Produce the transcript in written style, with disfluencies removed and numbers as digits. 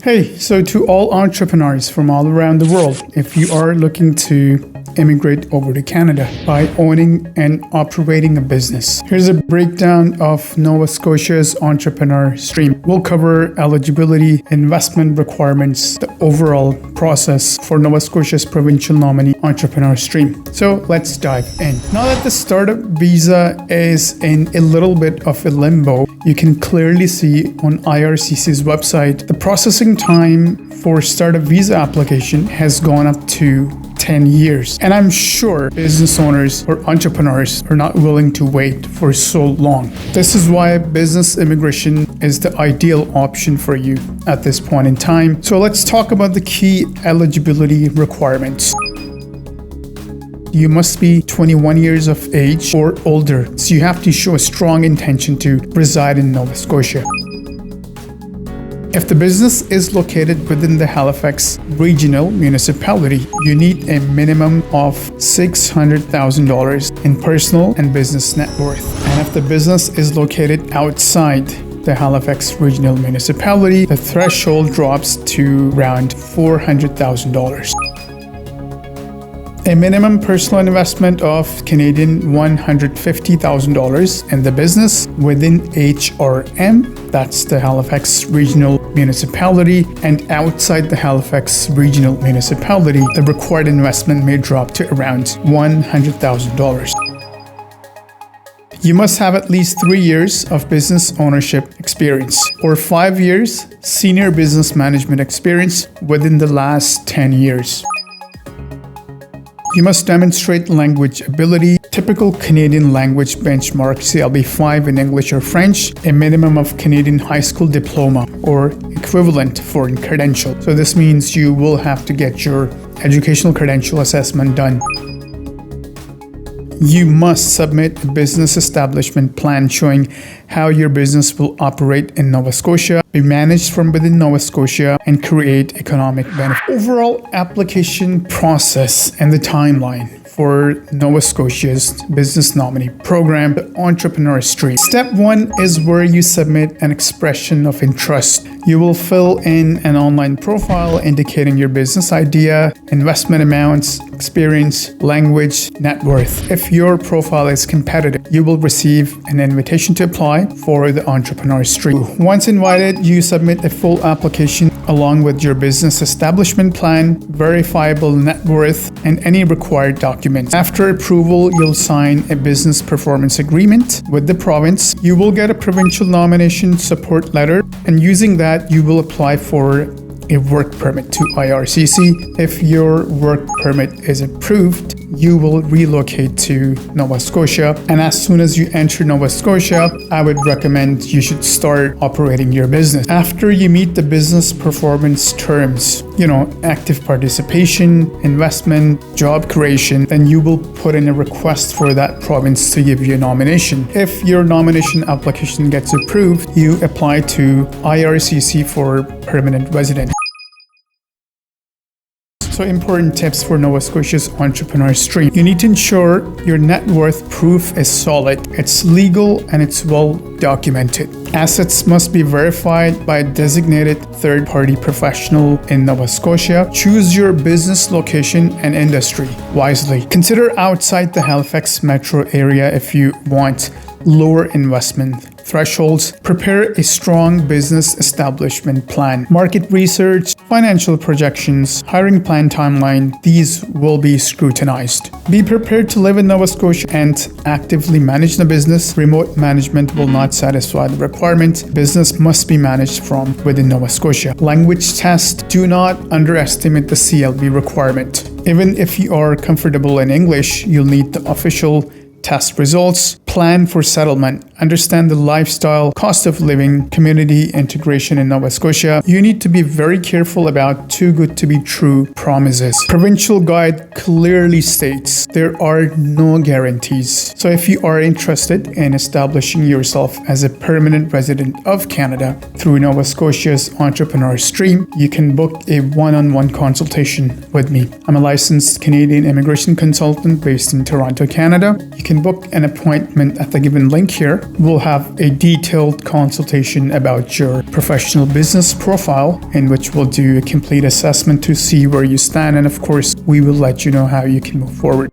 Hey, so to all entrepreneurs from all around the world, if you are looking to immigrate over to Canada by owning and operating a business, here's a breakdown of Nova Scotia's entrepreneur stream. We'll cover eligibility, investment requirements, the overall process for Nova Scotia's provincial nominee entrepreneur stream. So let's dive in. Now that the startup visa is in a little bit of a limbo, you can clearly see on IRCC's website, the processing time for startup visa application has gone up to 10 years. And I'm sure business owners or entrepreneurs are not willing to wait for so long. This is why business immigration is the ideal option for you at this point in time. So let's talk about the key eligibility requirements. You must be 21 years of age or older, so you have to show a strong intention to reside in Nova Scotia. If the business is located within the Halifax Regional Municipality, you need a minimum of $600,000 in personal and business net worth. And if the business is located outside the Halifax Regional Municipality, the threshold drops to around $400,000. A minimum personal investment of Canadian $150,000 in the business within HRM, that's the Halifax Regional Municipality, and outside the Halifax Regional Municipality, the required investment may drop to around $100,000. You must have at least 3 years of business ownership experience or 5 years senior business management experience within the last 10 years. You must demonstrate language ability, typical Canadian language benchmark CLB5 in English or French, a minimum of Canadian high school diploma or equivalent foreign credential. So this means you will have to get your educational credential assessment done. You must submit a business establishment plan showing how your business will operate in Nova Scotia, be managed from within Nova Scotia, and create economic benefit. Overall application process and the timeline for Nova Scotia's business nominee program, the Entrepreneur Stream. Step 1 is where you submit an expression of interest. You will fill in an online profile indicating your business idea, investment amounts, experience, language, net worth. If your profile is competitive, you will receive an invitation to apply for the Entrepreneur Stream. Once invited, you submit a full application along with your business establishment plan, verifiable net worth, and any required documents. After approval, you'll sign a business performance agreement with the province. You will get a provincial nomination support letter, and using that, you will apply for a work permit to IRCC. If your work permit is approved, you will relocate to Nova Scotia. And as soon as you enter Nova Scotia, I would recommend you should start operating your business. After you meet the business performance terms, active participation, investment, job creation, then you will put in a request for that province to give you a nomination. If your nomination application gets approved, you apply to IRCC for permanent resident. So important tips for Nova Scotia's Entrepreneur Stream. You need to ensure your net worth proof is solid, it's legal, and it's well documented. Assets must be verified by a designated third-party professional in Nova Scotia. Choose your business location and industry wisely. Consider outside the Halifax metro area if you want lower investment thresholds. Prepare a strong business establishment plan. Market research, financial projections, hiring plan timeline, these will be scrutinized. Be prepared to live in Nova Scotia and actively manage the business. Remote management will not satisfy the requirement. Business must be managed from within Nova Scotia. Language test, do not underestimate the CLB requirement. Even if you are comfortable in English, you'll need the official test results. Plan for settlement. Understand the lifestyle, cost of living, community integration in Nova Scotia. You need to be very careful about too good to be true promises. Provincial guide clearly states there are no guarantees. So if you are interested in establishing yourself as a permanent resident of Canada through Nova Scotia's Entrepreneur Stream, you can book a one-on-one consultation with me. I'm a licensed Canadian immigration consultant based in Toronto, Canada. You can book an appointment document at the given link here, we'll have a detailed consultation about your professional business profile, in which we'll do a complete assessment to see where you stand, and of course, we will let you know how you can move forward.